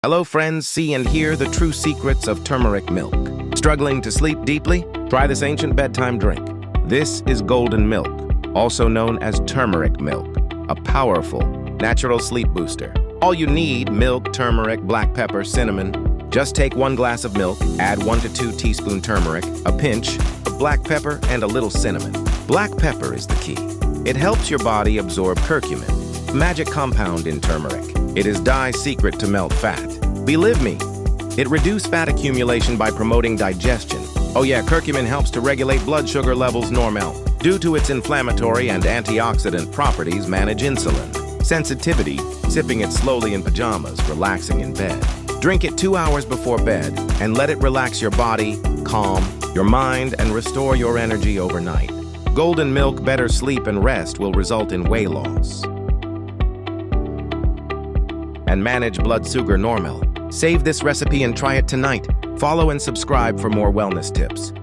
Hello friends, see and hear the true secrets of turmeric milk. Struggling to sleep deeply? Try this ancient bedtime drink. This is golden milk, also known as turmeric milk, a powerful, natural sleep booster. All you need, milk, turmeric, black pepper, cinnamon. Just take 1 glass of milk, add 1 to 2 teaspoons turmeric, a pinch of black pepper, and a little cinnamon. Black pepper is the key. It helps your body absorb curcumin, a magic compound in turmeric. It is Di's secret to melt fat. Believe me, it reduces fat accumulation by promoting digestion. Oh yeah, curcumin helps to regulate blood sugar levels normal. Due to its inflammatory and antioxidant properties, manage insulin. Sensitivity, sipping it slowly in pajamas, relaxing in bed. Drink it 2 hours before bed and let it relax your body, calm your mind, and restore your energy overnight. Golden milk, better sleep and rest will result in weight loss and manage blood sugar normal. Save this recipe and try it tonight. Follow and subscribe for more wellness tips.